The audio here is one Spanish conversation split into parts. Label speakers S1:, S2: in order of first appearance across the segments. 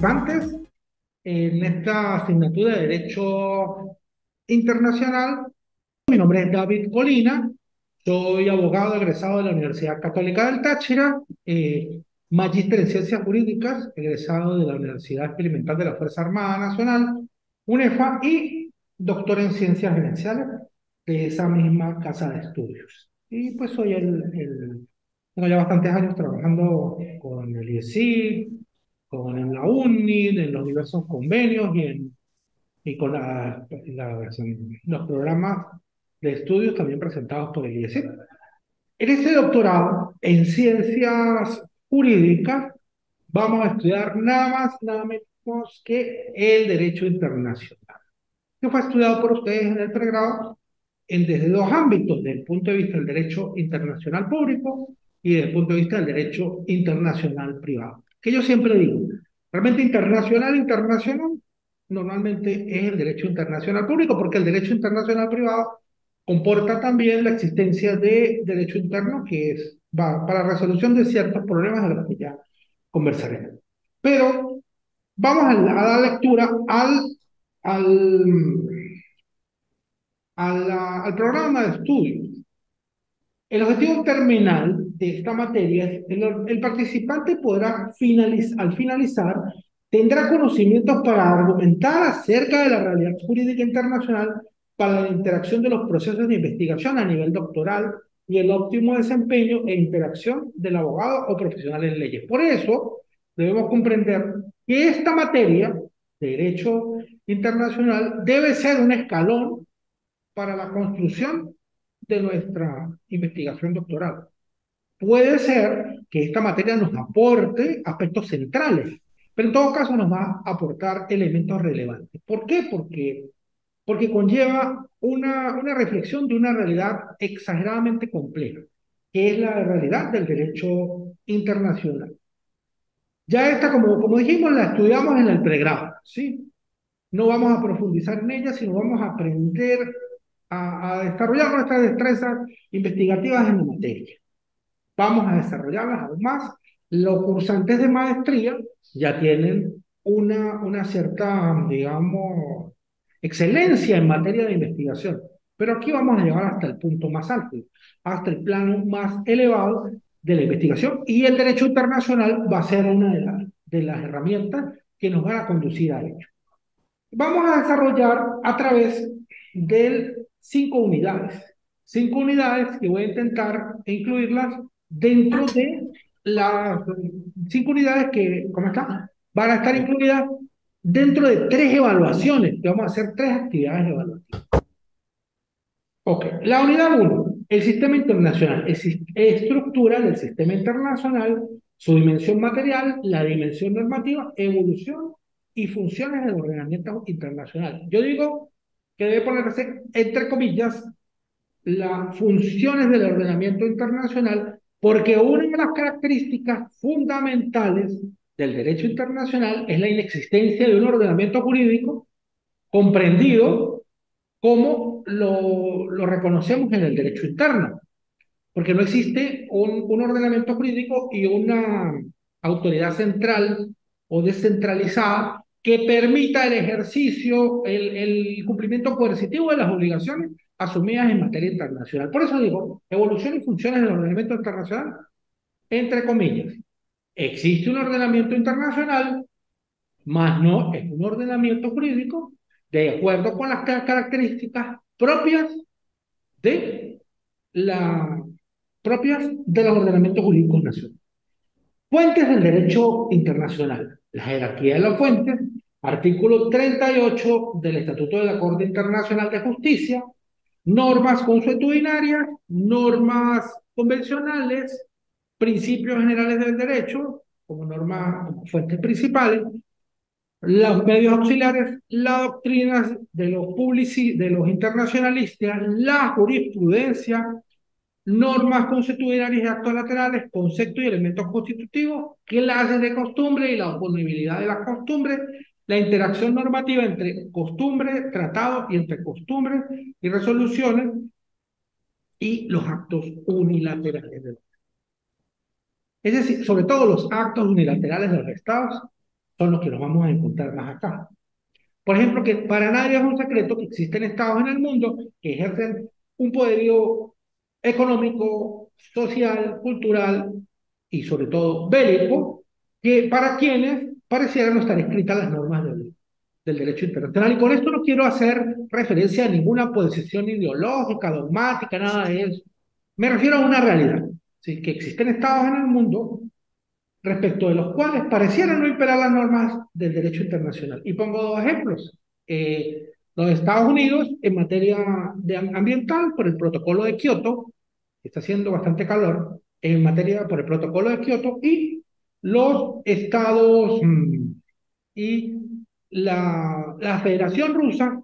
S1: participantes en esta asignatura de Derecho Internacional. Mi nombre es David Colina, soy abogado egresado de la Universidad Católica del Táchira, magíster en Ciencias Jurídicas, egresado de la Universidad Experimental de la Fuerza Armada Nacional, UNEFA, y doctor en Ciencias Gerenciales de esa misma casa de estudios. Y pues tengo ya bastantes años trabajando con el IESIC, con la UNID, en los diversos convenios y con los programas de estudios también presentados por el IESIC. En este doctorado en ciencias jurídicas vamos a estudiar nada más, nada menos que el derecho internacional, que fue estudiado por ustedes en el pregrado desde dos ámbitos: desde el punto de vista del derecho internacional público y desde el punto de vista del derecho internacional privado. Que yo siempre digo, realmente internacional, normalmente es el derecho internacional público, porque el derecho internacional privado comporta también la existencia de derecho interno, que va para la resolución de ciertos problemas de los que ya conversaremos. Pero vamos a dar lectura al, al programa de estudio. El objetivo terminal de esta materia es el participante podrá al finalizar, tendrá conocimientos para argumentar acerca de la realidad jurídica internacional para la interacción de los procesos de investigación a nivel doctoral y el óptimo desempeño e interacción del abogado o profesional en leyes. Por eso, debemos comprender que esta materia de derecho internacional debe ser un escalón para la construcción de nuestra investigación doctoral. Puede ser que esta materia nos aporte aspectos centrales, pero en todo caso nos va a aportar elementos relevantes. ¿Por qué? Porque conlleva una reflexión de una realidad exageradamente compleja, que es la realidad del derecho internacional. Ya esta, como dijimos, la estudiamos en el pregrado, ¿sí? No vamos a profundizar en ella, sino vamos a aprender a desarrollar nuestras destrezas investigativas en la materia. Vamos a desarrollarlas aún más. Los cursantes de maestría ya tienen una cierta, digamos, excelencia en materia de investigación. Pero aquí vamos a llegar hasta el punto más alto, hasta el plano más elevado de la investigación. Y el derecho internacional va a ser una de las herramientas que nos van a conducir a ello. Vamos a desarrollar a través de 5 unidades. 5 unidades que voy a intentar incluirlas dentro de las 5 unidades que, ¿cómo está? Van a estar incluidas dentro de 3 evaluaciones, que vamos a hacer 3 actividades evaluativas. Ok, la unidad 1, el sistema internacional, estructura del sistema internacional, su dimensión material, la dimensión normativa, evolución y funciones del ordenamiento internacional. Yo digo que debe ponerse entre comillas las funciones del ordenamiento internacional, porque una de las características fundamentales del derecho internacional es la inexistencia de un ordenamiento jurídico comprendido como lo reconocemos en el derecho interno, porque no existe un ordenamiento jurídico y una autoridad central o descentralizada que permita el ejercicio, el cumplimiento coercitivo de las obligaciones asumidas en materia internacional. Por eso digo, evolución y funciones del ordenamiento internacional, entre comillas. Existe un ordenamiento internacional, mas no es un ordenamiento jurídico de acuerdo con las características de la, propias de los ordenamientos jurídicos nacionales. Fuentes del derecho internacional. La jerarquía de las fuentes, artículo 38 del Estatuto de la Corte Internacional de Justicia, normas consuetudinarias, normas convencionales, principios generales del derecho, como normas, como fuentes principales, los medios auxiliares, las doctrinas de los internacionalistas, la jurisprudencia, normas consuetudinarias y actos laterales, conceptos y elementos constitutivos, clases de costumbre y la oponibilidad de las costumbres, la interacción normativa entre costumbres, tratados y entre costumbres y resoluciones, y los actos unilaterales. Es decir, sobre todo los actos unilaterales de los estados son los que nos vamos a encontrar más acá. Por ejemplo, que para nadie es un secreto que existen estados en el mundo que ejercen un poderío económico, social, cultural y sobre todo bélico, que para quienes parecieran no estar escritas las normas del derecho internacional. Y con esto no quiero hacer referencia a ninguna posición ideológica, dogmática, nada de eso. Me refiero a una realidad, ¿sí? Que existen estados en el mundo respecto de los cuales parecieran no imperar las normas del derecho internacional. Y pongo dos ejemplos. Los Estados Unidos en materia ambiental por el protocolo de Kioto, que está haciendo bastante calor, en materia por el protocolo de Kioto, y los estados y la Federación Rusa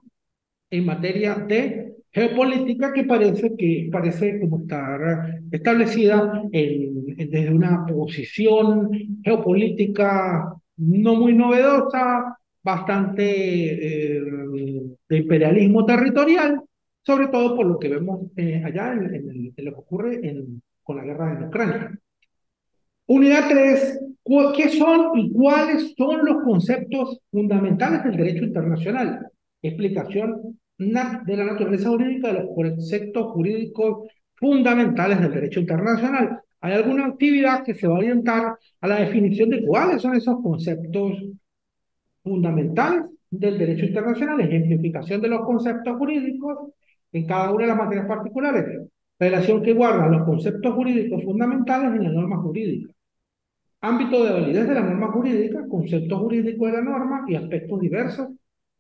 S1: en materia de geopolítica que parece como estar establecida desde una posición geopolítica no muy novedosa, bastante de imperialismo territorial, sobre todo por lo que vemos allá en lo que ocurre con la guerra en Ucrania. Unidad 3. ¿Qué son y cuáles son los conceptos fundamentales del derecho internacional? Explicación de la naturaleza jurídica de los conceptos jurídicos fundamentales del derecho internacional. Hay alguna actividad que se va a orientar a la definición de cuáles son esos conceptos fundamentales del derecho internacional, ejemplificación de los conceptos jurídicos en cada una de las materias particulares, relación que guarda los conceptos jurídicos fundamentales en la norma jurídica. Ámbito de validez de la norma jurídica, conceptos jurídicos de la norma y aspectos diversos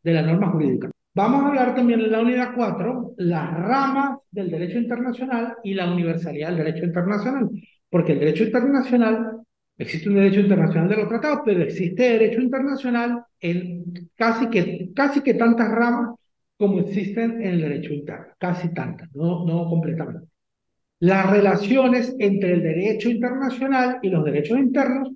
S1: de la norma jurídica. Vamos a hablar también en la unidad 4 las ramas del derecho internacional y la universalidad del derecho internacional. Porque el derecho internacional, existe un derecho internacional de los tratados, pero existe derecho internacional en casi que tantas ramas como existen en el derecho interno. Casi tantas, no completamente. Las relaciones entre el derecho internacional y los derechos internos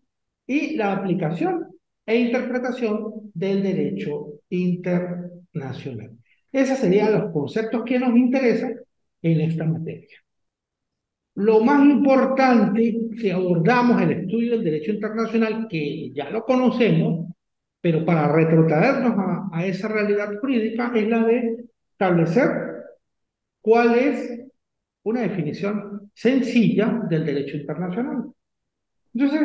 S1: y la aplicación e interpretación del derecho internacional. Esos serían los conceptos que nos interesan en esta materia. Lo más importante, si abordamos el estudio del derecho internacional, que ya lo conocemos, pero para retrotraernos a esa realidad jurídica, es la de establecer cuál es una definición sencilla del derecho internacional. Entonces,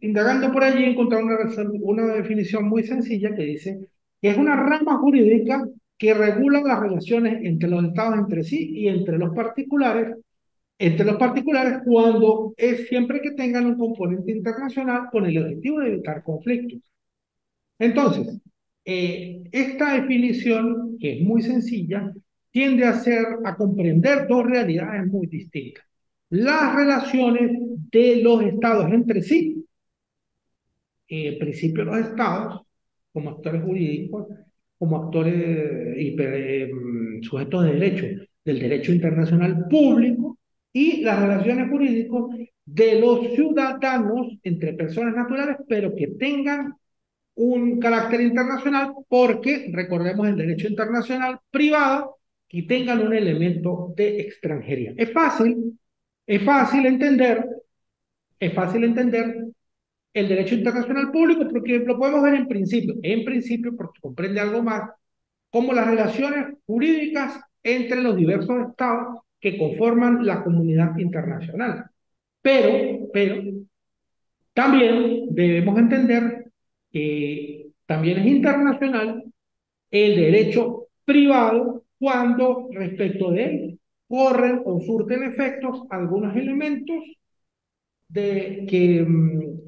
S1: indagando por allí, encontré una definición muy sencilla que dice que es una rama jurídica que regula las relaciones entre los estados entre sí y entre los particulares cuando es siempre que tengan un componente internacional con el objetivo de evitar conflictos. Entonces, esta definición, que es muy sencilla, tiende a comprender dos realidades muy distintas. Las relaciones de los estados entre sí, en principio los estados, como actores jurídicos, como actores y sujetos de derecho, del derecho internacional público, y las relaciones jurídicas de los ciudadanos entre personas naturales, pero que tengan un carácter internacional porque, recordemos, el derecho internacional privado y tengan un elemento de extranjería. Es fácil entender, es fácil entender el derecho internacional público porque lo podemos ver en principio porque comprende algo más, como las relaciones jurídicas entre los diversos estados que conforman la comunidad internacional. Pero también debemos entender que también es internacional el derecho privado cuando respecto de él corren o surten efectos algunos elementos que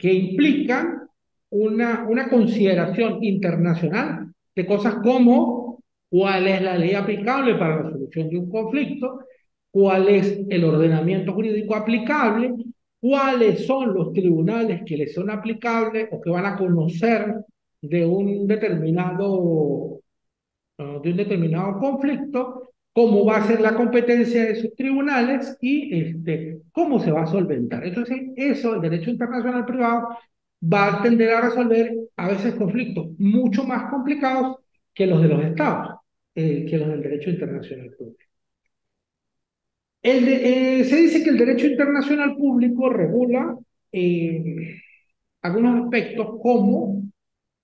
S1: implican una consideración internacional de cosas como cuál es la ley aplicable para la solución de un conflicto, cuál es el ordenamiento jurídico aplicable, cuáles son los tribunales que les son aplicables o que van a conocer de un determinado de un determinado conflicto, cómo va a ser la competencia de sus tribunales y cómo se va a solventar. Entonces, eso, el derecho internacional privado, va a tender a resolver a veces conflictos mucho más complicados que los de los estados, que los del derecho internacional público. Se dice que el derecho internacional público regula algunos aspectos como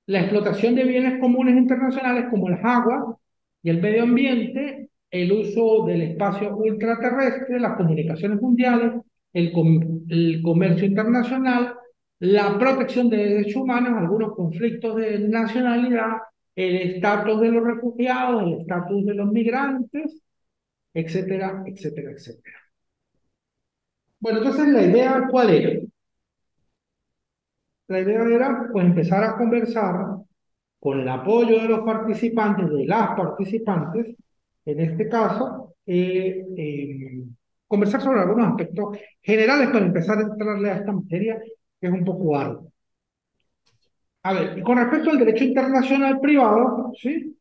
S1: la explotación de bienes comunes internacionales como el agua y el medio ambiente, el uso del espacio ultraterrestre, las comunicaciones mundiales, el comercio internacional, la protección de derechos humanos, algunos conflictos de nacionalidad, el estatus de los refugiados, el estatus de los migrantes, etcétera, etcétera, etcétera. Bueno, entonces la idea, ¿cuál era? La idea era, pues, empezar a conversar con el apoyo de los participantes, de las participantes, en este caso, conversar sobre algunos aspectos generales para empezar a entrarle a esta materia que es un poco ardua. A ver, y con respecto al derecho internacional privado, ¿sí?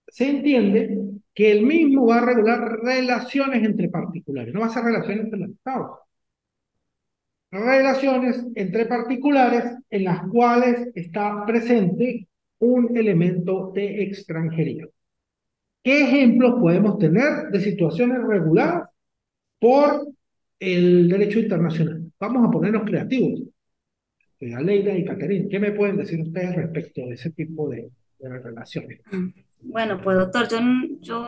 S1: Se entiende que el mismo va a regular relaciones entre particulares, no va a ser relaciones entre los estados, relaciones entre particulares en las cuales está presente un elemento de extranjería. ¿Qué ejemplos podemos tener de situaciones reguladas por el derecho internacional? Vamos a ponernos creativos. Aleida y Caterina, ¿qué me pueden decir ustedes respecto de ese tipo de relaciones?
S2: Bueno, pues doctor, yo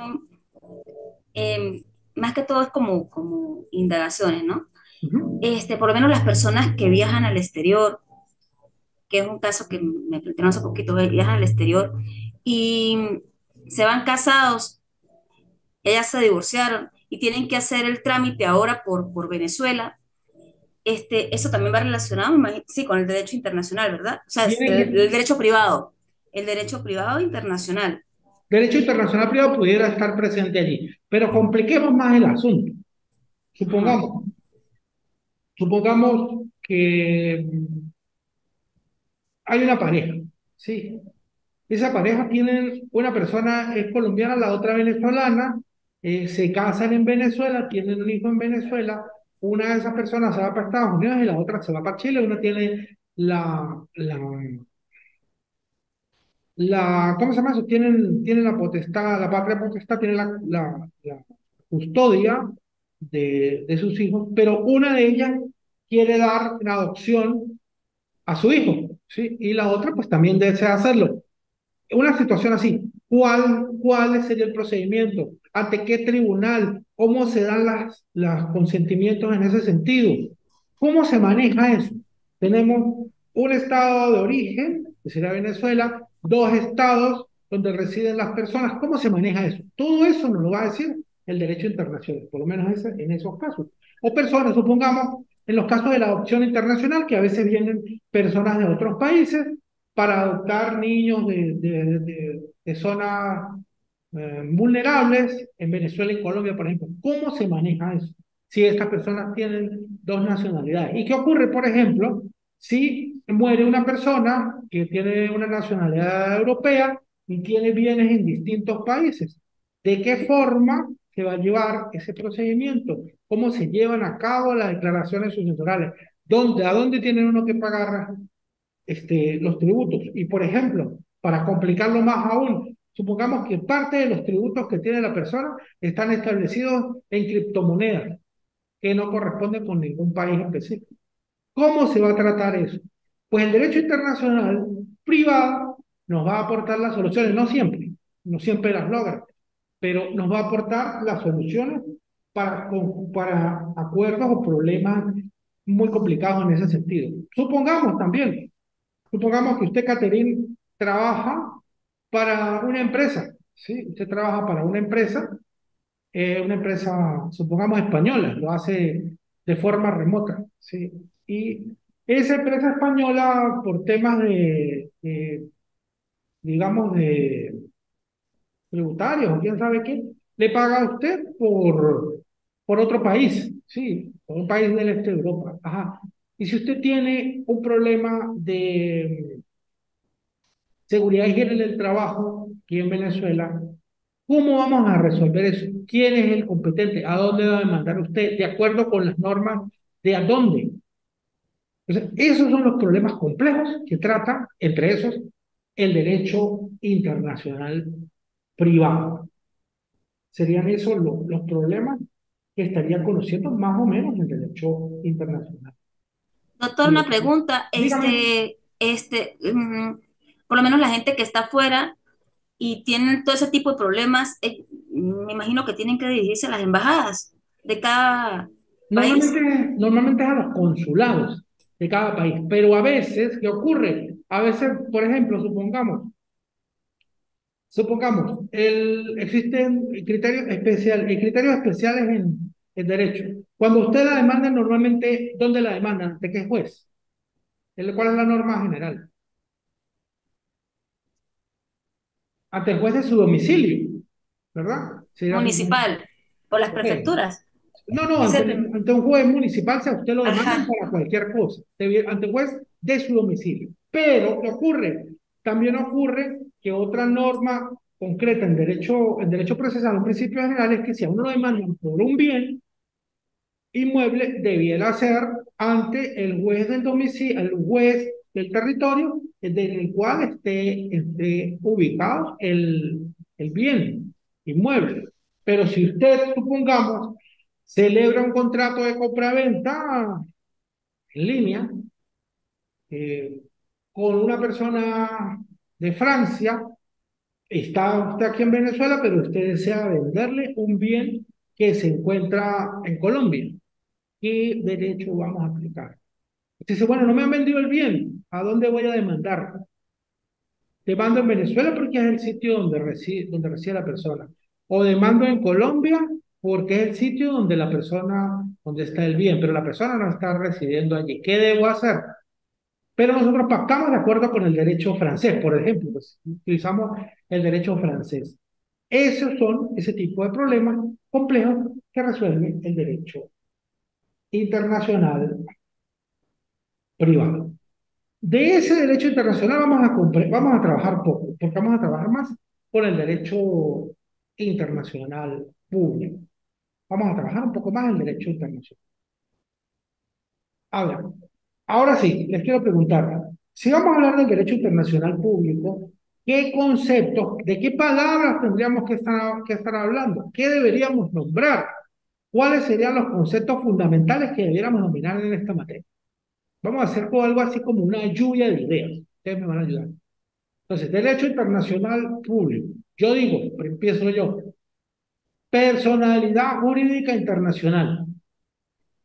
S2: eh, más que todo es como indagaciones, ¿no?
S1: Ujú.
S2: Por lo menos las personas que viajan al exterior, que es un caso que me plantearon hace poquito, viajan al exterior y se van casados, ellas se divorciaron y tienen que hacer el trámite ahora por Venezuela. Eso también va relacionado, sí, con el derecho internacional, ¿verdad? O sea,
S1: Tiene
S2: el
S1: que,
S2: derecho privado internacional.
S1: derecho internacional privado pudiera estar presente allí, pero compliquemos más el asunto.
S2: Ajá.
S1: Supongamos, supongamos que hay una pareja, ¿sí? Esa pareja tiene, una persona es colombiana, la otra venezolana, se casan en Venezuela, tienen un hijo en Venezuela, una de esas personas se va para Estados Unidos y la otra se va para Chile, una tiene ¿cómo se llama eso? Tienen la potestad, la patria potestad, tiene la custodia de sus hijos, pero una de ellas quiere dar en adopción a su hijo, ¿sí? Y la otra pues también desea hacerlo. Una situación así, ¿cuál sería el procedimiento? ¿Ante qué tribunal? ¿Cómo se dan los consentimientos en ese sentido? ¿Cómo se maneja eso? Tenemos un estado de origen, que sería Venezuela, dos estados donde residen las personas. ¿Cómo se maneja eso? Todo eso nos lo va a decir el derecho internacional, por lo menos en esos casos. O personas, supongamos, en los casos de la adopción internacional, que a veces vienen personas de otros países para adoptar niños de zonas vulnerables en Venezuela y Colombia, por ejemplo. ¿Cómo se maneja eso? Si estas personas tienen dos nacionalidades. ¿Y qué ocurre, por ejemplo, si muere una persona que tiene una nacionalidad europea y tiene bienes en distintos países? ¿De qué forma se va a llevar ese procedimiento? ¿Cómo se llevan a cabo las declaraciones sucesorales? ¿A dónde tienen uno que pagar los tributos? Y por ejemplo, para complicarlo más aún, supongamos que parte de los tributos que tiene la persona están establecidos en criptomonedas que no corresponden con ningún país específico. ¿Cómo se va a tratar eso? Pues el derecho internacional privado nos va a aportar las soluciones, no siempre las logra, pero nos va a aportar las soluciones para acuerdos o problemas muy complicados en ese sentido. Supongamos que usted, Caterine, trabaja para una empresa, ¿sí? Usted trabaja para una empresa, supongamos, española, lo hace de forma remota, ¿sí? Y esa empresa española, por temas digamos, de tributarios o quién sabe qué, le paga a usted por otro país, ¿sí? Por un país del este de Europa. Ajá. Y si usted tiene un problema de seguridad y higiene del trabajo aquí en Venezuela, ¿cómo vamos a resolver eso? ¿Quién es el competente? ¿A dónde debe mandar usted? ¿De acuerdo con las normas de a dónde? Entonces, esos son los problemas complejos que trata, entre esos, el derecho internacional privado. Serían esos los problemas que estaría conociendo más o menos el derecho internacional.
S2: Doctor,
S1: Y
S2: una pregunta,
S1: dígame.
S2: por lo menos la gente que está afuera y tienen todo ese tipo de problemas, me imagino que tienen que dirigirse a las embajadas de cada
S1: Normalmente,
S2: país.
S1: normalmente es a los consulados de cada país, pero a veces, ¿qué ocurre? A veces, por ejemplo, supongamos, existen criterios especiales en derecho. Cuando usted la demanda, normalmente, ¿dónde la demanda? ¿De qué juez? ¿Cuál es la norma general? Ante el juez de su domicilio, ¿verdad? Sería como,
S2: Municipal, por las
S1: ok.
S2: prefecturas.
S1: No, no,
S2: Ese,
S1: ante un juez municipal, si a usted lo demandan
S2: ajá,
S1: para cualquier cosa, ante un juez de su domicilio. Pero, ¿qué ocurre? También ocurre que otra norma concreta en derecho procesal, un principio general, es que si a uno lo demandan por un bien inmueble, debiera ser ante el juez del domicilio, el juez del territorio en el cual esté ubicado el bien inmueble. Pero si usted, supongamos, celebra un contrato de compraventa en línea eh, con una persona de Francia, está usted aquí en Venezuela, pero usted desea venderle un bien que se encuentra en Colombia. ¿Qué derecho vamos a aplicar? Usted dice, bueno, no me han vendido el bien, ¿a dónde voy a demandar? Demando en Venezuela porque es el sitio donde reside la persona. O demando en Colombia porque es el sitio donde la persona, donde está el bien, pero la persona no está residiendo allí. ¿Qué debo hacer? Pero nosotros pactamos de acuerdo con el derecho francés, por ejemplo, pues, utilizamos el derecho francés. Esos son ese tipo de problemas complejos que resuelve el derecho internacional privado. De ese derecho internacional vamos a trabajar poco, porque vamos a trabajar más por el derecho internacional público. Vamos a trabajar un poco más el derecho internacional. A ver, ahora sí, les quiero preguntar, si vamos a hablar del derecho internacional público, ¿qué conceptos, de qué palabras tendríamos que estar hablando? ¿Qué deberíamos nombrar? ¿Cuáles serían los conceptos fundamentales que debiéramos dominar en esta materia? Vamos a hacer algo así como una lluvia de ideas. Ustedes me van a ayudar. Entonces, derecho internacional público. Yo digo, empiezo yo, personalidad jurídica internacional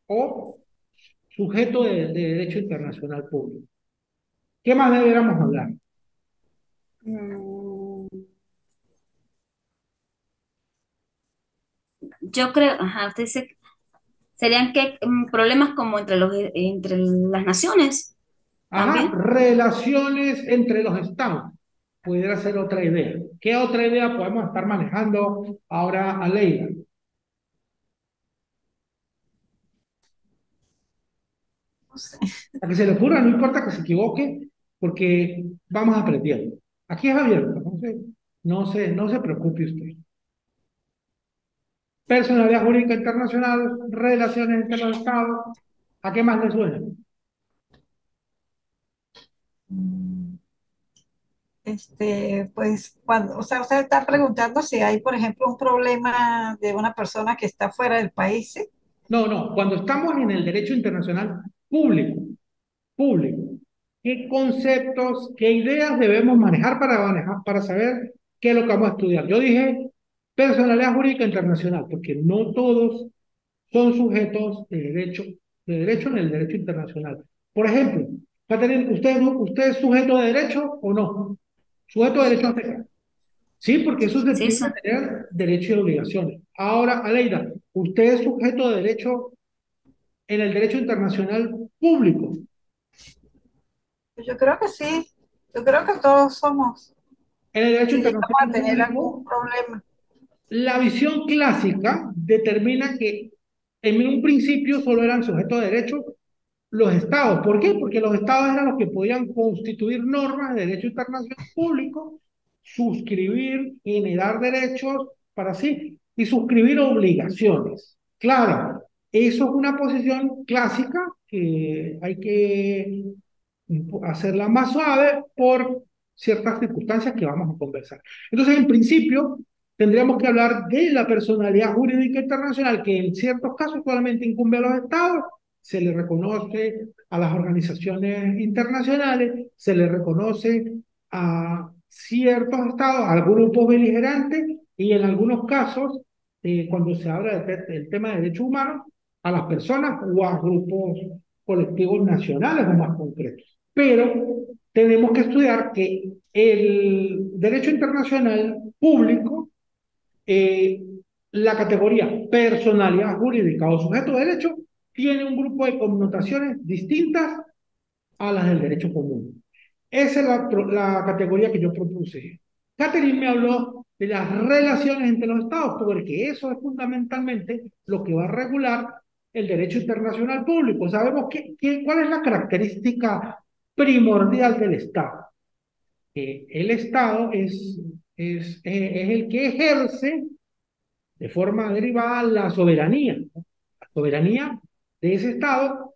S1: o sujeto de derecho internacional público. ¿Qué más deberíamos hablar?
S2: mm, yo creo, ajá, usted dice, serían que problemas como entre las naciones
S1: Ajá,
S2: también.
S1: relaciones entre los estados. Pudiera ser otra idea. ¿Qué otra idea podemos estar manejando ahora a Leila?
S3: No sé.
S1: A que se le ocurra, no importa que se equivoque, porque vamos aprendiendo. Aquí es abierto, no se preocupe usted. Personalidad jurídica internacional, relaciones entre los estados. ¿A qué más le suena?
S3: Mm, pues cuando, o sea, usted está preguntando si hay, por ejemplo, un problema de una persona que está fuera del país, ¿sí?
S1: No, no, cuando estamos en el derecho internacional público, público, ¿qué conceptos, qué ideas debemos manejar para saber qué es lo que vamos a estudiar? Yo dije personalidad jurídica internacional, porque no todos son sujetos de derecho en el derecho internacional. Por ejemplo, Catherine, ¿usted es sujeto de derecho o no? Sujeto de derecho
S3: Sí,
S1: ante qué? Sí, porque eso es
S2: Sí,
S1: susceptible
S2: eso.
S1: de tener derecho y obligaciones. Ahora, Aleida, usted es sujeto de derecho en el derecho internacional público.
S3: pues yo creo que sí. Yo creo que todos somos,
S1: En el derecho
S3: si llegamos a
S1: internacional
S3: tener algún
S1: público,
S3: problema.
S1: la visión clásica determina que en un principio solo eran sujetos de derecho los estados. ¿Por qué? Porque los estados eran los que podían constituir normas de derecho internacional público, suscribir, generar derechos para sí y suscribir obligaciones. Claro, eso es una posición clásica que hay que hacerla más suave por ciertas circunstancias que vamos a conversar. Entonces, en principio, tendríamos que hablar de la personalidad jurídica internacional, que en ciertos casos solamente incumbe a los estados, se le reconoce a las organizaciones internacionales, se le reconoce a ciertos estados, a grupos beligerantes y en algunos casos, cuando se habla del tema de derechos humanos, a las personas o a grupos colectivos nacionales o más concretos. Pero tenemos que estudiar que el derecho internacional público, eh, la categoría personalidad jurídica o sujeto de derecho, tiene un grupo de connotaciones distintas a las del derecho común. Esa es la categoría que yo propuse. Catherine me habló de las relaciones entre los estados, porque eso es fundamentalmente lo que va a regular el derecho internacional público. Sabemos cuál es la característica primordial del Estado. Que el Estado es el que ejerce de forma derivada la soberanía. La soberanía de ese Estado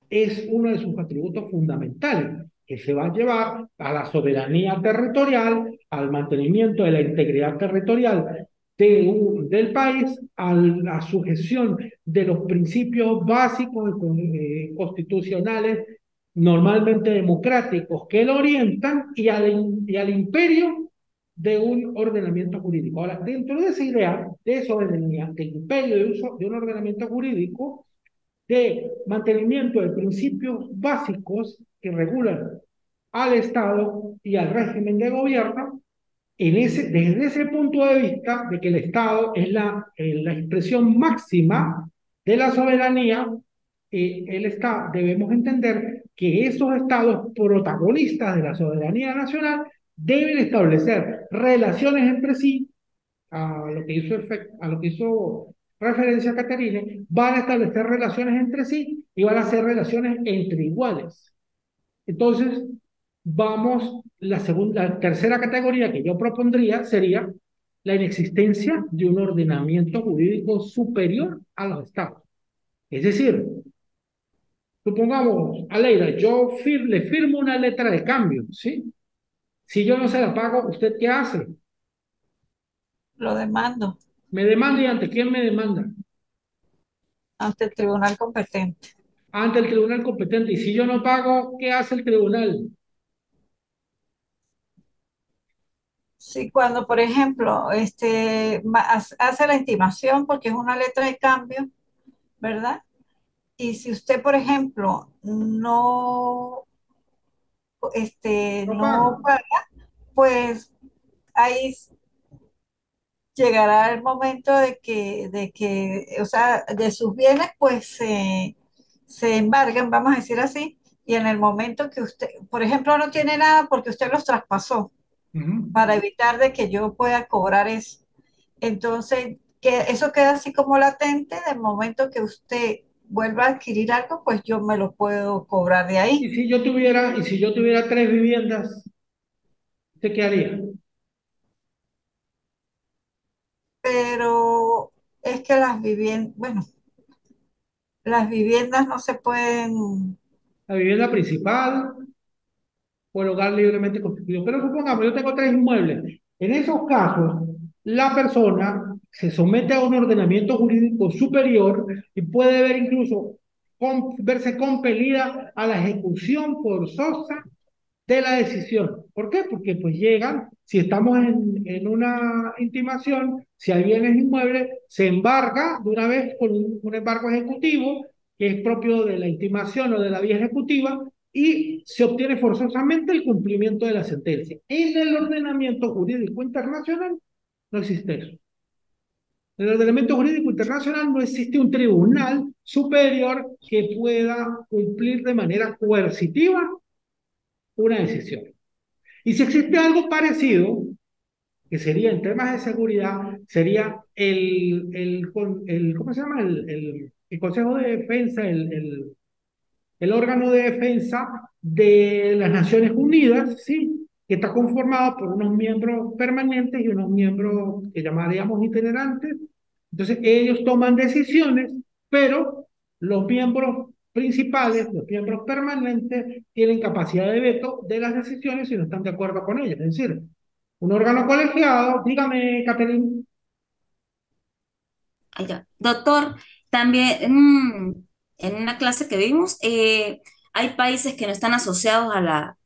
S1: es uno de sus atributos fundamentales, que se va a llevar a la soberanía territorial, al mantenimiento de la integridad territorial del país, a la sujeción de los principios básicos constitucionales, normalmente democráticos, que lo orientan y al imperio de un ordenamiento jurídico. Ahora, dentro de esa idea de soberanía, del imperio de un ordenamiento jurídico, de mantenimiento de principios básicos que regulan al Estado y al régimen de gobierno, desde ese punto de vista de que el Estado es la expresión máxima de la soberanía, debemos entender que esos estados protagonistas de la soberanía nacional deben establecer relaciones entre sí, a lo que hizo referencia Caterine, van a establecer relaciones entre sí y van a hacer relaciones entre iguales. Entonces, la tercera categoría que yo propondría sería la inexistencia de un ordenamiento jurídico superior a los estados. Es decir, supongamos, Aleida, le firmo una letra de cambio, ¿sí? Si yo no se la pago, ¿usted qué hace?
S3: Lo demando
S1: Me demanda, y ante quién me demanda.
S3: ante el tribunal competente.
S1: Ante el tribunal competente. Y si yo no pago, ¿qué hace el tribunal?
S3: Sí, cuando, por ejemplo, hace la intimación porque es una letra de cambio, ¿verdad? Y si usted, por ejemplo,
S1: No paga.
S3: no paga, pues ahí llegará el momento o sea, de sus bienes, pues se embargan, vamos a decir así, y en el momento que usted, por ejemplo, no tiene nada porque usted los traspasó
S1: Ujú.
S3: para evitar de que yo pueda cobrar eso. Entonces, que eso queda así como latente, del momento que usted vuelva a adquirir algo, pues yo me lo puedo cobrar de ahí.
S1: Y si yo tuviera 3 viviendas, ¿usted qué haría?
S3: Pero es que las viviendas no se pueden.
S1: La vivienda principal o el hogar libremente constituido. Pero supongamos, yo tengo 3 inmuebles. En esos casos, la persona se somete a un ordenamiento jurídico superior y puede verse compelida a la ejecución forzosa de la decisión. ¿Por qué? Porque pues llegan, si estamos en una intimación, si hay bienes inmuebles, se embarga de una vez con un embargo ejecutivo, que es propio de la intimación o de la vía ejecutiva, y se obtiene forzosamente el cumplimiento de la sentencia. En el ordenamiento jurídico internacional no existe eso. En el ordenamiento jurídico internacional no existe un tribunal superior que pueda cumplir de manera coercitiva una decisión. Y si existe algo parecido, que sería en temas de seguridad, sería ¿cómo se llama? El Consejo de Defensa, el órgano de defensa de las Naciones Unidas, ¿sí? Que está conformado por unos miembros permanentes y unos miembros que llamaríamos itinerantes. Entonces, ellos toman decisiones, pero los miembros principales, los miembros permanentes, tienen capacidad de veto de las decisiones si no están de acuerdo con ellas. Es decir, un órgano colegiado, dígame, Catherine.
S2: Allá. Doctor, también en una clase que vimos, hay países que no están asociados a la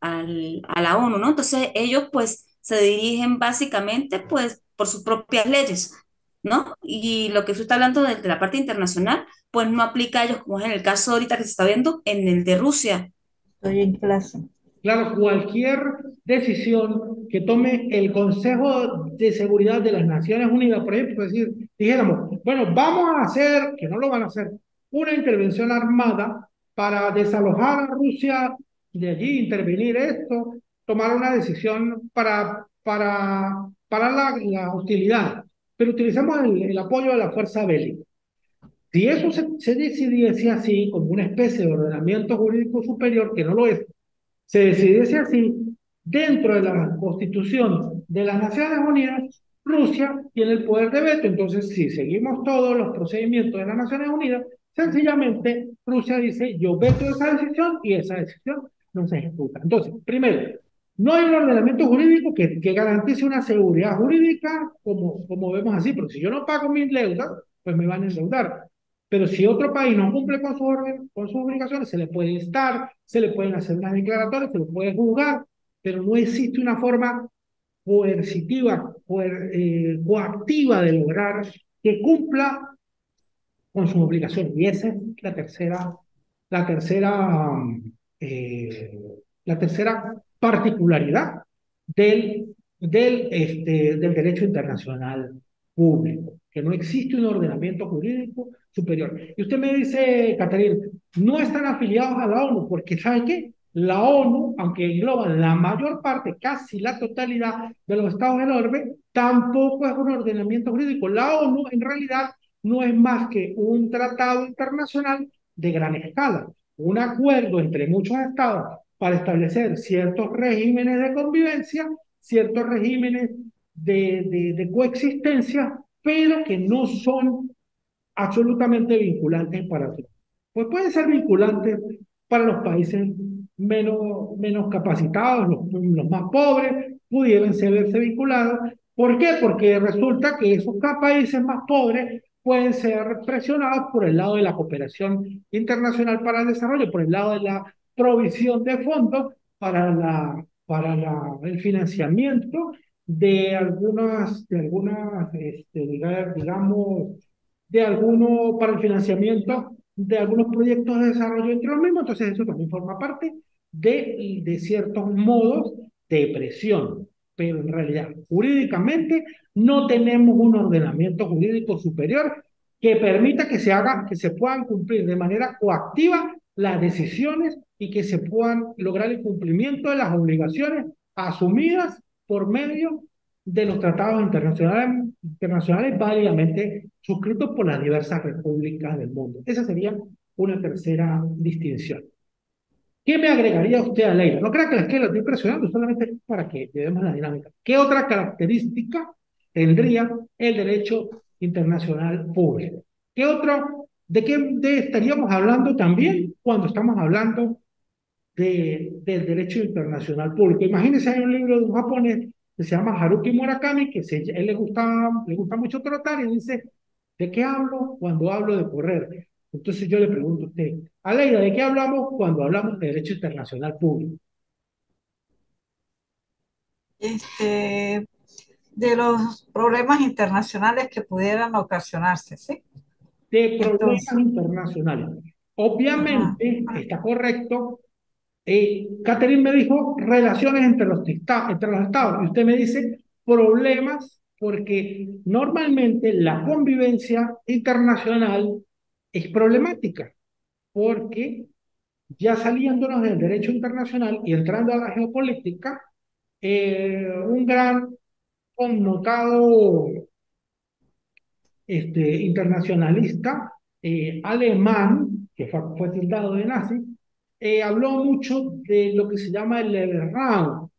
S2: ONU, ¿no? Entonces ellos pues se dirigen básicamente pues por sus propias leyes, ¿no? Y lo que usted está hablando de la parte internacional, pues no aplica a ellos, como es en el caso ahorita que se está viendo en el de Rusia.
S3: Estoy en clase.
S1: Claro, cualquier decisión que tome el Consejo de Seguridad de las Naciones Unidas, por ejemplo, es decir, dijéramos, bueno, vamos a hacer, que no lo van a hacer, una intervención armada para desalojar a Rusia de allí, intervenir esto, tomar una decisión para la hostilidad, pero utilizamos el apoyo de la fuerza bélica. Si eso se decidiese así, como una especie de ordenamiento jurídico superior, que no lo es, se decidiese así, dentro de la Constitución de las Naciones Unidas, Rusia tiene el poder de veto. Entonces, si seguimos todos los procedimientos de las Naciones Unidas, sencillamente Rusia dice, yo veto esa decisión y esa decisión no se ejecuta. Entonces, primero, no hay un ordenamiento jurídico que garantice una seguridad jurídica como vemos así, porque si yo no pago mis deudas, pues me van a endeudar. Pero si otro país no cumple con sus obligaciones, se le puede instar, se le pueden hacer unas declaratorias, se le puede juzgar, pero no existe una forma coercitiva, coactiva de lograr que cumpla con sus obligaciones. Y esa es la tercera, eh, la tercera particularidad del derecho internacional público, que no existe un ordenamiento jurídico superior. Y usted me dice, Caterina, no están afiliados a la ONU, porque ¿sabe qué? La ONU, aunque engloba la mayor parte, casi la totalidad de los estados del orbe, tampoco es un ordenamiento jurídico. La ONU, en realidad, no es más que un tratado internacional de gran escala, un acuerdo entre muchos estados para establecer ciertos regímenes de convivencia, ciertos regímenes de coexistencia, pero que no son absolutamente vinculantes para todos. Pues pueden ser vinculantes para los países menos capacitados, los más pobres, pudieran verse vinculados. ¿Por qué? Porque resulta que esos países más pobres pueden ser presionados por el lado de la cooperación internacional para el desarrollo, por el lado de la provisión de fondos el financiamiento digamos, para el financiamiento de algunos proyectos de desarrollo entre los mismos. Entonces eso también forma parte de ciertos modos de presión. Pero en realidad, jurídicamente, no tenemos un ordenamiento jurídico superior que permita que se puedan cumplir de manera coactiva las decisiones y que se puedan lograr el cumplimiento de las obligaciones asumidas por medio de los tratados internacionales válidamente suscritos por las diversas repúblicas del mundo. Esa sería una tercera distinción. ¿Qué me agregaría usted a Leila? No crea que la esquela estoy presionando, solamente para que llevemos la dinámica. ¿Qué otra característica tendría el derecho internacional público? ¿Qué otro, estaríamos hablando también cuando estamos hablando del derecho internacional público? Imagínense, hay un libro de un japonés que se llama Haruki Murakami, él le gusta mucho trotar y dice, ¿de qué hablo cuando hablo de correr? Entonces yo le pregunto a usted, Aleida, ¿de qué hablamos cuando hablamos de derecho internacional público?
S3: Este, de los problemas internacionales que pudieran ocasionarse, ¿sí?
S1: De problemas
S3: Entonces,
S1: internacionales.
S3: ajá.
S1: Obviamente, está correcto. Catherine me dijo relaciones entre los estados, y usted me dice problemas, porque normalmente la convivencia internacional es problemática, porque ya saliéndonos del derecho internacional y entrando a la geopolítica, un gran connotado internacionalista alemán, que fue tildado de nazi, habló mucho de lo que se llama el Lebensraum,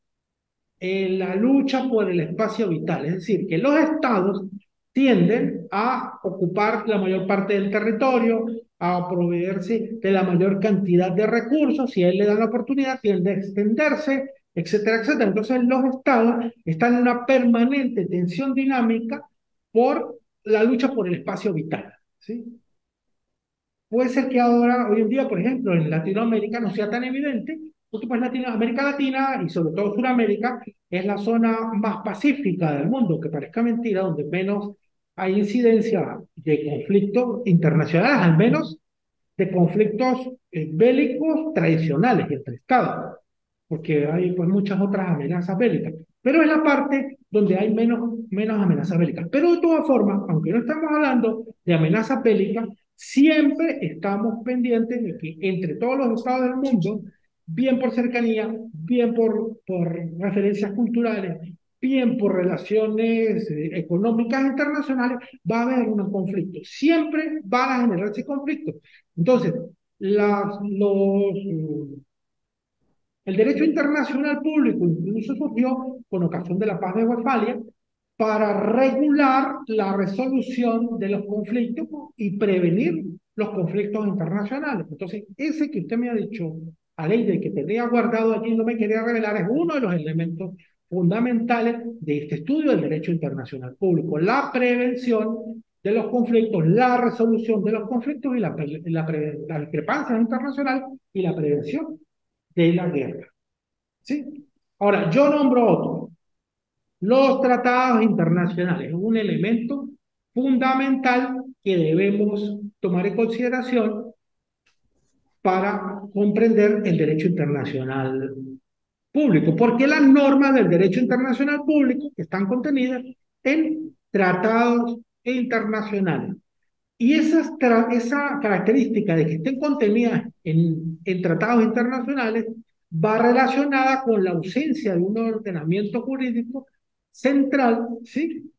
S1: la lucha por el espacio vital. Es decir, que los estados tienden a ocupar la mayor parte del territorio, a proveerse de la mayor cantidad de recursos, si a él le dan la oportunidad, tiende a extenderse, etcétera, etcétera. Entonces los estados están en una permanente tensión dinámica por la lucha por el espacio vital, ¿sí? puede ser que ahora, hoy en día, por ejemplo, en Latinoamérica no sea tan evidente, porque pues América Latina y sobre todo Sudamérica es la zona más pacífica del mundo, que parezca mentira, donde menos hay incidencia de conflictos internacionales, al menos de conflictos bélicos tradicionales entre estados, porque hay pues muchas otras amenazas bélicas, pero es la parte donde hay menos amenazas bélicas. Pero de todas formas, aunque no estamos hablando de amenazas bélicas, siempre estamos pendientes de que entre todos los estados del mundo, bien por cercanía, bien por referencias culturales, bien por relaciones económicas internacionales, va a haber un conflicto. Siempre van a generarse conflictos. Entonces, el derecho internacional público incluso surgió con ocasión de la paz de Westfalia para regular la resolución de los conflictos y prevenir los conflictos internacionales. Entonces, ese que usted me ha dicho, Aleide, que tenía guardado allí y no me quería revelar, es uno de los elementos fundamentales de este estudio del derecho internacional público, la prevención de los conflictos, la resolución de los conflictos y la discrepancia internacional y la prevención de la guerra. ¿Sí? Ahora, yo nombro otro. Los tratados internacionales es un elemento fundamental que debemos tomar en consideración para comprender el derecho internacional público, porque las normas del derecho internacional público están contenidas en tratados internacionales. Y esa característica de que estén contenidas en tratados internacionales va relacionada con la ausencia de un ordenamiento jurídico central, ¿sí?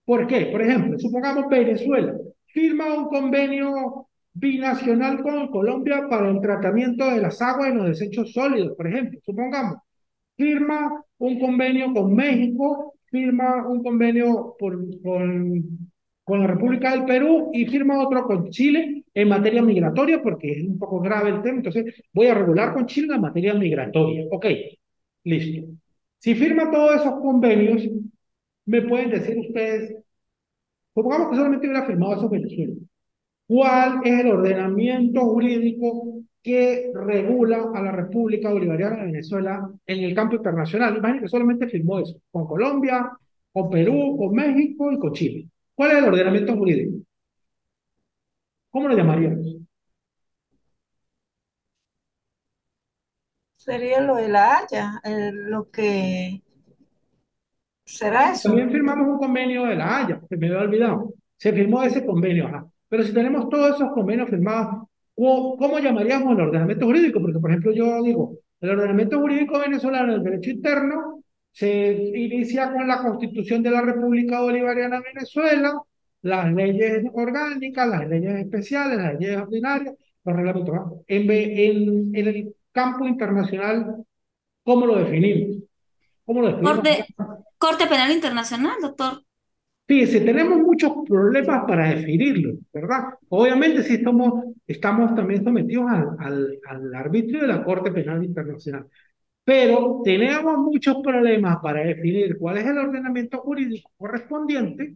S1: ¿Por qué? Por ejemplo, supongamos Venezuela firma un convenio binacional con Colombia para el tratamiento de las aguas y los desechos sólidos, por ejemplo, supongamos firma un convenio con México, firma un convenio con la República del Perú y firma otro con Chile en materia migratoria, porque es un poco grave el tema, entonces voy a regular con Chile en materia migratoria. Ok, listo. Si firma todos esos convenios, me pueden decir ustedes, supongamos que solamente hubiera firmado esos Venezuela. ¿Cuál es el ordenamiento jurídico que regula a la República Bolivariana de Venezuela en el campo internacional? Imagínate que solamente firmó eso, con Colombia, con Perú, con México y con Chile. ¿Cuál es el ordenamiento jurídico? ¿Cómo lo llamaríamos?
S3: Sería lo de La Haya, lo que será eso.
S1: También firmamos un convenio de La Haya, que me había olvidado. Se firmó ese convenio, ajá. Pero si tenemos todos esos convenios firmados, ¿cómo llamaríamos el ordenamiento jurídico? Porque, por ejemplo, yo digo, el ordenamiento jurídico venezolano del derecho interno se inicia con la Constitución de la República Bolivariana de Venezuela, las leyes orgánicas, las leyes especiales, las leyes ordinarias, los reglamentos. ¿No? En el campo internacional, ¿cómo lo definimos? ¿Cómo lo describimos?
S2: Corte, Corte Penal Internacional, doctor.
S1: Fíjese, tenemos muchos problemas para definirlo, ¿verdad? Obviamente sí estamos también sometidos al arbitrio de la Corte Penal Internacional, pero tenemos muchos problemas para definir cuál es el ordenamiento jurídico correspondiente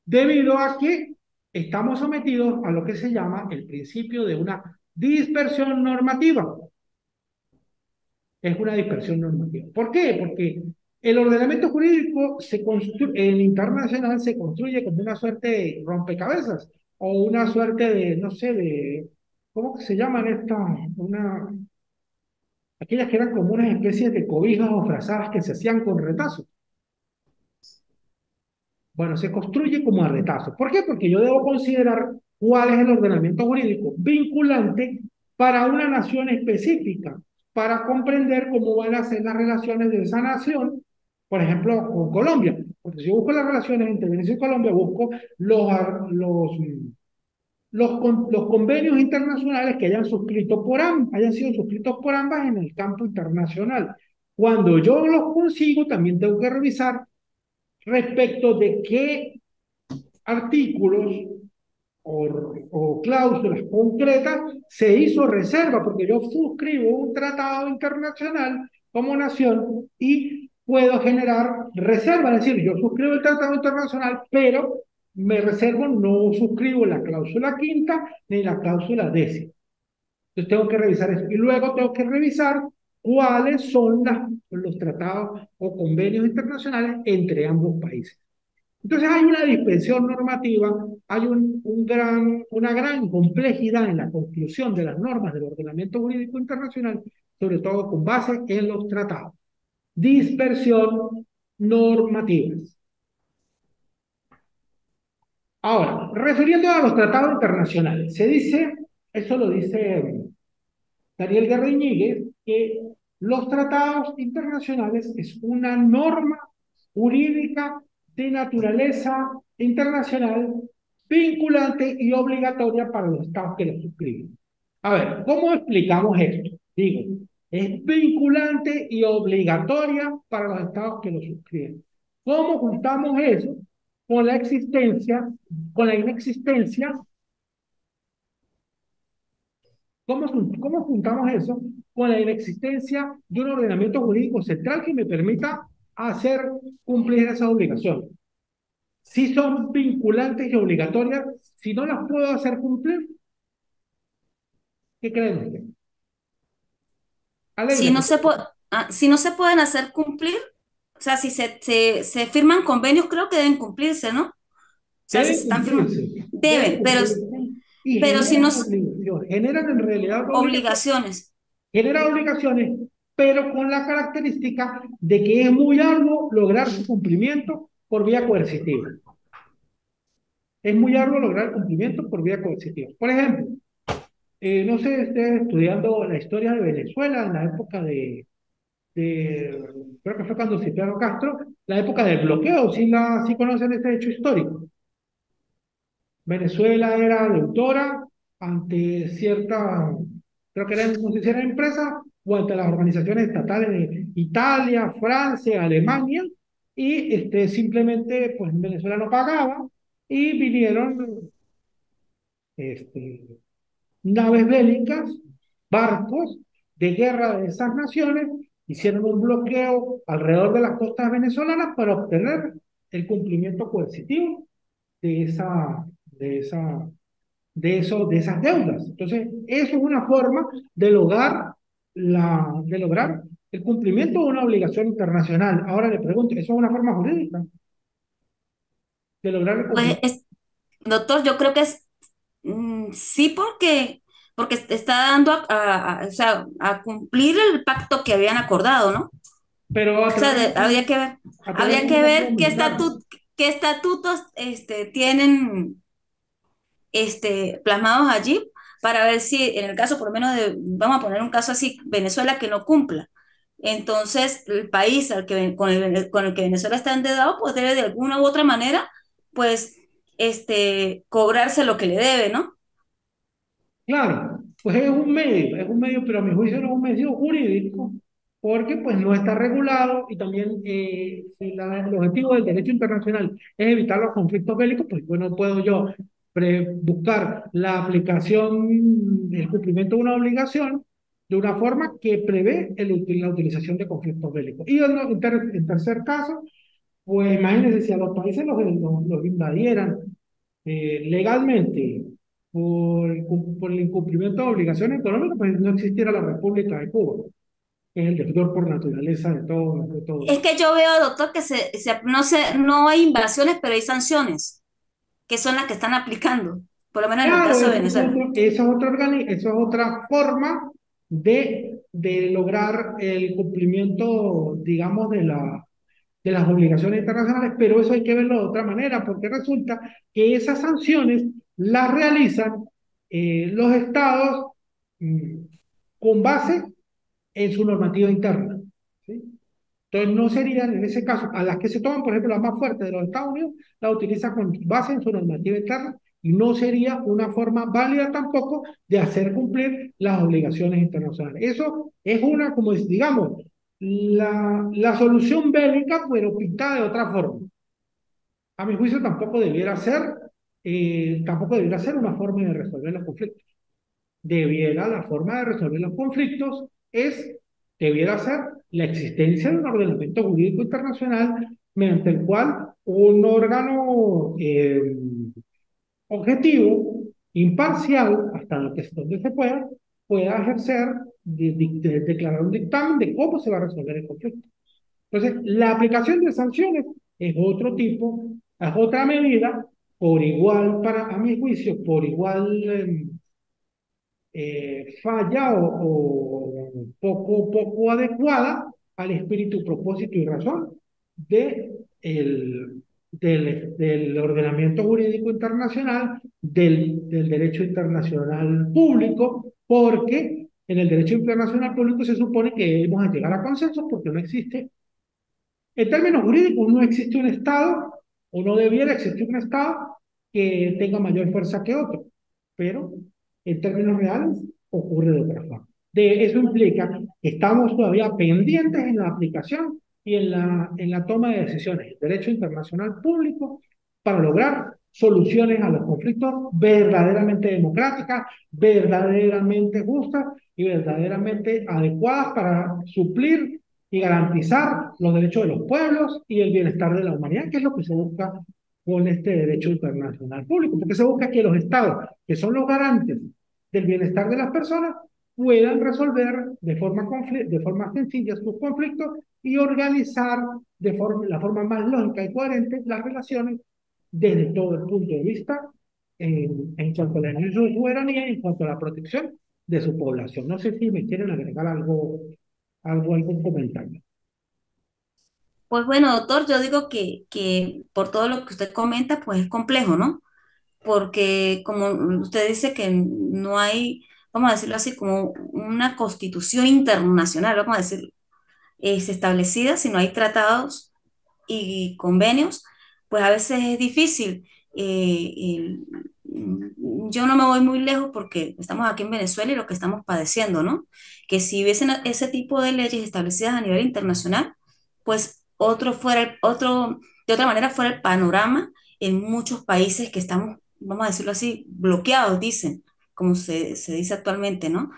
S1: debido a que estamos sometidos a lo que se llama el principio de una dispersión normativa. Es una dispersión normativa. ¿Por qué? Porque el ordenamiento jurídico en internacional se construye como una suerte de rompecabezas o una suerte de, no sé, ¿cómo que se llaman estas? Aquellas que eran como unas especies de cobijas o frazadas que se hacían con retazos. Bueno, se construye como a retazos. ¿Por qué? Porque yo debo considerar cuál es el ordenamiento jurídico vinculante para una nación específica, para comprender cómo van a ser las relaciones de esa nación, por ejemplo, con Colombia. Porque si yo busco las relaciones entre Venezuela y Colombia, busco los convenios internacionales que hayan sido suscritos por ambas en el campo internacional. Cuando yo los consigo, también tengo que revisar respecto de qué artículos o cláusulas concretas se hizo reserva, porque yo suscribo un tratado internacional como nación y puedo generar reserva, es decir, yo suscribo el tratado internacional, pero me reservo, no suscribo la cláusula quinta ni la cláusula décima. Entonces tengo que revisar eso. Y luego tengo que revisar cuáles son los tratados o convenios internacionales entre ambos países. Entonces hay una dispersión normativa, hay una gran complejidad en la conclusión de las normas del ordenamiento jurídico internacional, sobre todo con base en los tratados. Dispersión normativa. Ahora, refiriendo a los tratados internacionales, se dice, eso lo dice Daniel Guerra-Iñiguez, que los tratados internacionales es una norma jurídica de naturaleza internacional vinculante y obligatoria para los estados que lo suscriben. A ver, ¿cómo explicamos esto? Digo, es vinculante y obligatoria para los estados que lo suscriben. ¿Cómo juntamos eso con la existencia, con la inexistencia? ¿Cómo juntamos eso con la inexistencia de un ordenamiento jurídico central que me permita hacer cumplir esas obligaciones? Si son vinculantes y obligatorias, si no las puedo hacer cumplir, ¿qué creen ustedes?
S2: Si
S1: Alegra,
S2: no se puede, si no se pueden hacer cumplir, o sea, si se firman convenios, creo que deben cumplirse, ¿no? O sea, si se están firmando,
S1: deben
S2: deben,
S1: cumplirse y
S2: pero si no,
S1: generan obligaciones, generan en realidad obligaciones,
S2: obligaciones.
S1: generan obligaciones, pero con la característica de que es muy arduo lograr su cumplimiento por vía coercitiva. Es muy arduo lograr el cumplimiento por vía coercitiva. Por ejemplo, no sé, estés estudiando la historia de Venezuela en la época creo que fue cuando Cipriano Castro, la época del bloqueo, si conocen este hecho histórico. Venezuela era deudora ante creo que eran, no sé si eran empresas o ante las organizaciones estatales de Italia, Francia, Alemania, y simplemente pues Venezuela no pagaba y vinieron este, naves bélicas, barcos de guerra de esas naciones, hicieron un bloqueo alrededor de las costas venezolanas para obtener el cumplimiento coercitivo de de esas deudas. Entonces, eso es una forma de lograr el cumplimiento de una obligación internacional. Ahora le pregunto, ¿eso es una forma jurídica de lograr el
S2: Pues,
S1: cumplimiento?
S2: doctor, yo creo que es sí, porque te está dando o sea, a cumplir el pacto que habían acordado, ¿no?
S1: Pero
S2: O sea,
S1: a través
S2: habría
S1: de un
S2: que
S1: bloqueo
S2: ver
S1: militar.
S2: qué estatutos tienen plasmados allí para ver si en el caso, por lo menos vamos a poner un caso así, Venezuela que no cumpla. Entonces, el país con el que Venezuela está endeudado, pues debe de alguna u otra manera, pues, cobrarse lo que le debe, ¿no?
S1: Claro, pues es un medio, pero a mi juicio no es un medio jurídico, porque pues no está regulado y también si el objetivo del derecho internacional es evitar los conflictos bélicos, pues bueno, puedo yo buscar la aplicación, el cumplimiento de una obligación de una forma que prevé la utilización de conflictos bélicos. Y en tercer caso, pues imagínense si a los países los invadieran legalmente por el incumplimiento de obligaciones económicas, pues no existiera la República de Cuba, que es el deudor por naturaleza de todo.
S2: Es que yo veo, doctor, que no hay invasiones, pero hay sanciones, que son las que están aplicando, por lo menos en el
S1: Claro,
S2: caso de Venezuela.
S1: eso es otra forma de lograr el cumplimiento, digamos, de las obligaciones internacionales, pero eso hay que verlo de otra manera, porque resulta que esas sanciones las realizan los estados mm, con base en su normativa interna. ¿Sí? Entonces, no serían en ese caso, a las que se toman, por ejemplo, las más fuertes de los Estados Unidos, la utiliza con base en su normativa interna y no sería una forma válida tampoco de hacer cumplir las obligaciones internacionales. Eso es como digamos, la solución bélica, pero pintada de otra forma. A mi juicio tampoco debiera ser una forma de resolver los conflictos. La forma de resolver los conflictos debiera ser la existencia de un ordenamiento jurídico internacional mediante el cual un órgano objetivo, imparcial, hasta donde se pueda ejercer, declarar un dictamen de cómo se va a resolver el conflicto. Entonces, la aplicación de sanciones es otro tipo, es otra medida, por igual, a mi juicio, por igual falla o poco adecuada al espíritu, propósito y razón de del ordenamiento jurídico internacional, del derecho internacional público, porque en el derecho internacional público se supone que debemos llegar a consensos porque no existe, en términos jurídicos, no existe un Estado o no debiera existir un Estado que tenga mayor fuerza que otro, pero en términos reales ocurre de otra forma. Eso implica que estamos todavía pendientes en la aplicación y en la toma de decisiones del derecho internacional público para lograr soluciones a los conflictos verdaderamente democráticas, verdaderamente justas y verdaderamente adecuadas para suplir y garantizar los derechos de los pueblos y el bienestar de la humanidad, que es lo que se busca con este derecho internacional público, porque se busca que los estados, que son los garantes del bienestar de las personas, puedan resolver de forma sencilla sus conflictos y organizar la forma más lógica y coherente las relaciones desde todo el punto de vista en cuanto a la ejercicio de soberanía y en cuanto a la protección de su población. No sé si me quieren agregar algún comentario.
S2: Pues bueno, doctor, yo digo que por todo lo que usted comenta, pues es complejo, ¿no? Porque como usted dice que no hay, vamos a decirlo así, como una constitución internacional, vamos a decir, es establecida, si no hay tratados y convenios, pues a veces es difícil. Yo no me voy muy lejos porque estamos aquí en Venezuela y lo que estamos padeciendo, ¿no? Que si hubiesen ese tipo de leyes establecidas a nivel internacional, pues de otra manera fuera el panorama en muchos países que estamos, vamos a decirlo así, bloqueados, dicen, como se dice actualmente, ¿no?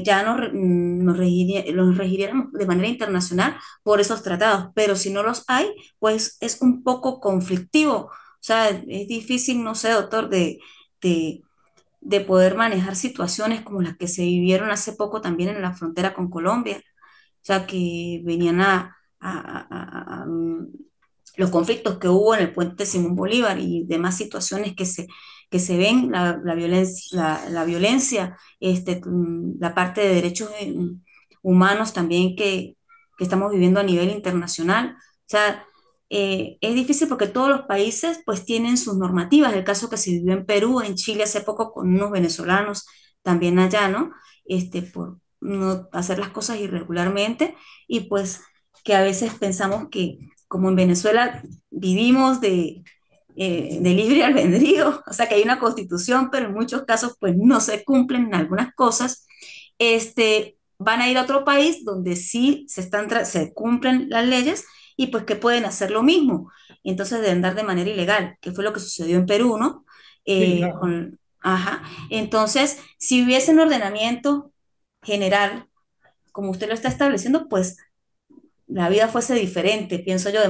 S2: Ya los regiríamos de manera internacional por esos tratados, pero si no los hay, pues es un poco conflictivo. O sea, es difícil, no sé, doctor, de, de poder manejar situaciones como las que se vivieron hace poco también en la frontera con Colombia, o sea, que venían los conflictos que hubo en el puente Simón Bolívar y demás situaciones que se ven, la violencia, la parte de derechos humanos también que estamos viviendo a nivel internacional. O sea, es difícil porque todos los países pues tienen sus normativas. El caso que se vivió en Perú, en Chile hace poco con unos venezolanos también allá, ¿no? Por no hacer las cosas irregularmente y pues que a veces pensamos que como en Venezuela vivimos de libre albedrío, o sea que hay una constitución, pero en muchos casos pues no se cumplen algunas cosas, van a ir a otro país donde sí se cumplen las leyes y pues que pueden hacer lo mismo. Entonces de andar de manera ilegal, que fue lo que sucedió en Perú, ¿no?
S1: Sí, claro.
S2: Ajá. Entonces, si hubiese un ordenamiento general, como usted lo está estableciendo, pues la vida fuese diferente, pienso yo,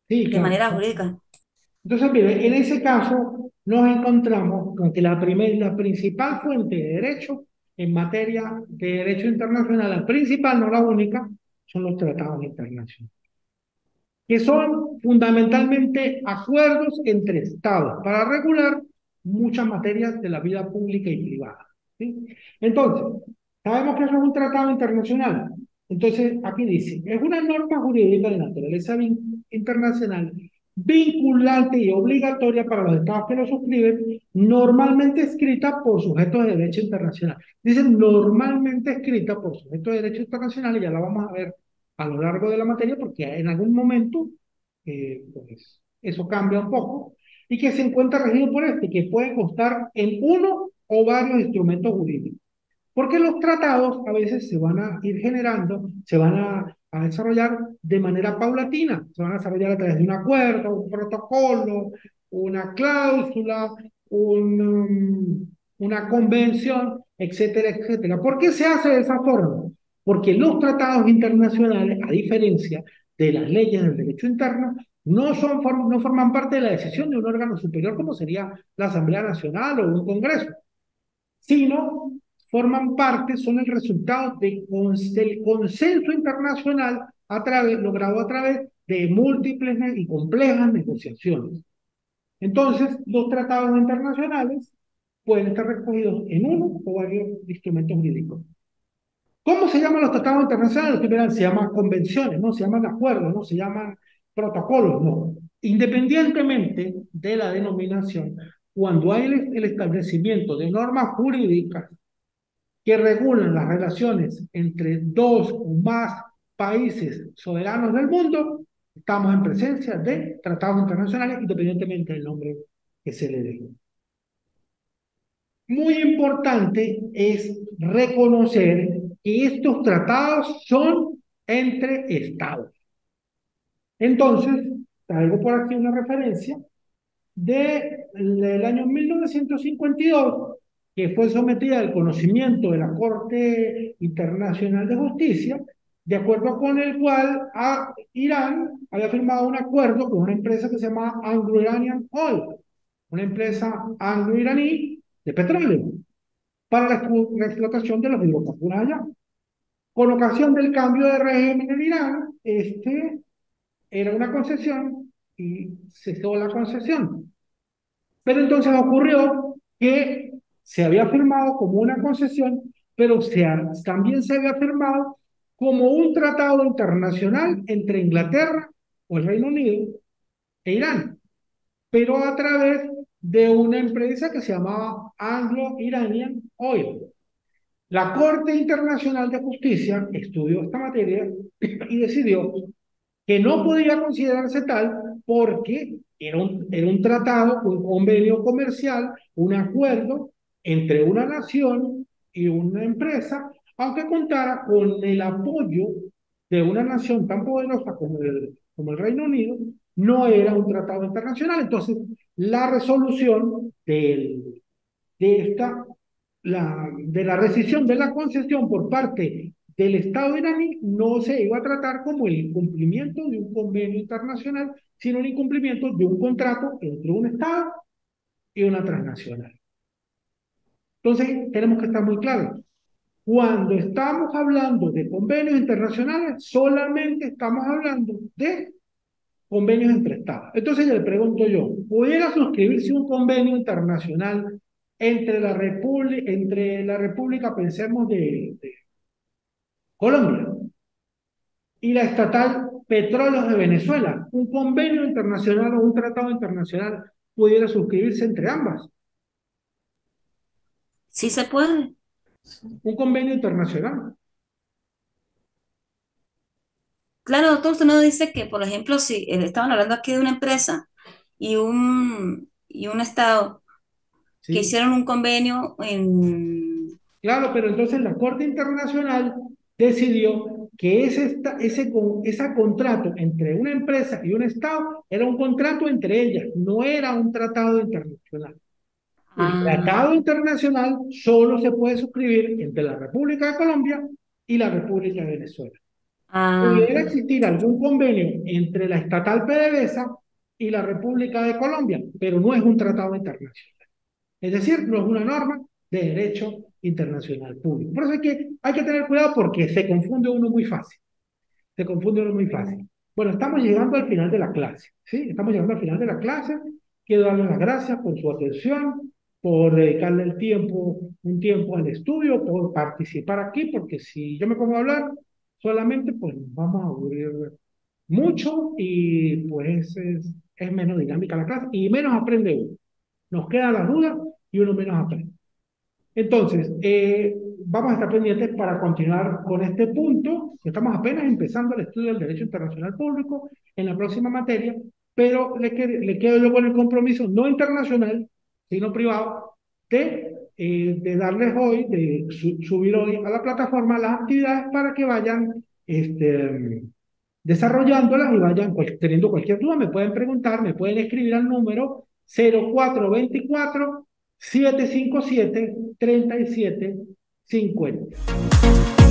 S1: Sí,
S2: de
S1: claro.
S2: manera jurídica.
S1: Entonces, mire, en ese caso nos encontramos con que la principal fuente de derecho en materia de derecho internacional, la principal, no la única, son los tratados internacionales, que son fundamentalmente acuerdos entre estados para regular muchas materias de la vida pública y privada. ¿Sí? Entonces, sabemos que eso es un tratado internacional. Entonces, aquí dice, es una norma jurídica de naturaleza internacional vinculante y obligatoria para los estados que lo suscriben, normalmente escrita por sujetos de derecho internacional. Dice normalmente escrita por sujetos de derecho internacional y ya la vamos a ver a lo largo de la materia, porque en algún momento pues, eso cambia un poco, y que se encuentra regido por que puede constar en uno o varios instrumentos jurídicos. Porque los tratados a veces se van a ir generando, se van a desarrollar de manera paulatina, se van a desarrollar a través de un acuerdo, un protocolo, una cláusula, una convención, etcétera, etcétera. ¿Por qué se hace de esa forma? Porque los tratados internacionales, a diferencia de las leyes del derecho interno, no forman parte de la decisión de un órgano superior como sería la Asamblea Nacional o un Congreso, sino forman parte, son el resultado del consenso internacional logrado a través de múltiples y complejas negociaciones. Entonces, los tratados internacionales pueden estar recogidos en uno o varios instrumentos jurídicos. ¿Cómo se llaman los tratados internacionales? Que verán, se llaman convenciones, no se llaman acuerdos, no se llaman protocolos, no. Independientemente de la denominación, cuando hay el establecimiento de normas jurídicas que regulan las relaciones entre dos o más países soberanos del mundo, estamos en presencia de tratados internacionales independientemente del nombre que se le dé. Muy importante es reconocer que estos tratados son entre estados. Entonces, traigo por aquí una referencia del año 1952, que fue sometida al conocimiento de la Corte Internacional de Justicia, de acuerdo con el cual Irán había firmado un acuerdo con una empresa que se llama Anglo-Iranian Oil, una empresa anglo-iraní de petróleo, para la explotación de los hidrocarburos allá. Con ocasión del cambio de régimen en Irán, era una concesión y cesó la concesión. Pero entonces ocurrió que se había firmado como una concesión, pero también se había firmado como un tratado internacional entre Inglaterra o el Reino Unido e Irán, pero a través de una empresa que se llamaba Anglo-Iranian Oil. La Corte Internacional de Justicia estudió esta materia y decidió que no podía considerarse tal porque era un tratado, un convenio comercial, un acuerdo entre una nación y una empresa, aunque contara con el apoyo de una nación tan poderosa como el Reino Unido, no era un tratado internacional. Entonces, la resolución de la rescisión de la concesión por parte del Estado iraní no se iba a tratar como el incumplimiento de un convenio internacional, sino el incumplimiento de un contrato entre un Estado y una transnacional. Entonces, tenemos que estar muy claros. Cuando estamos hablando de convenios internacionales, solamente estamos hablando de convenios entre Estados. Entonces, le pregunto yo, ¿pudiera suscribirse un convenio internacional entre la República, pensemos, de Colombia y la estatal Petróleos de Venezuela? ¿Un convenio internacional o un tratado internacional pudiera suscribirse entre ambas?
S2: Sí se puede.
S1: Un convenio internacional.
S2: Claro, doctor, usted nos dice que, por ejemplo, si estaban hablando aquí de una empresa y un estado que
S1: ¿Sí?
S2: hicieron un convenio en...
S1: Claro, pero entonces la Corte Internacional decidió que ese contrato entre una empresa y un Estado era un contrato entre ellas, no era un tratado internacional. El
S2: Ah,
S1: tratado internacional solo se puede suscribir entre la República de Colombia y la República de Venezuela.
S2: ah,
S1: Pudiera existir algún convenio entre la estatal PDVSA y la República de Colombia, pero no es un tratado internacional. Es decir, no es una norma de derecho internacional público. Por eso hay que tener cuidado porque se confunde uno muy fácil. Se confunde uno muy fácil. Bueno, estamos llegando al final de la clase, ¿sí? Estamos llegando al final de la clase. Quiero darles las gracias por su atención, por dedicarle un tiempo al estudio, por participar aquí, porque si yo me pongo a hablar solamente, pues nos vamos a aburrir mucho y pues es menos dinámica la clase y menos aprende uno. Nos queda la duda y uno menos aprende. Entonces, vamos a estar pendientes para continuar con este punto. Estamos apenas empezando el estudio del derecho internacional público en la próxima materia, pero le quedo yo con el compromiso no internacional, sino privado, de darles hoy, de subir hoy a la plataforma las actividades para que vayan desarrollándolas y vayan teniendo cualquier duda. Me pueden preguntar, me pueden escribir al número 0424 757 3750.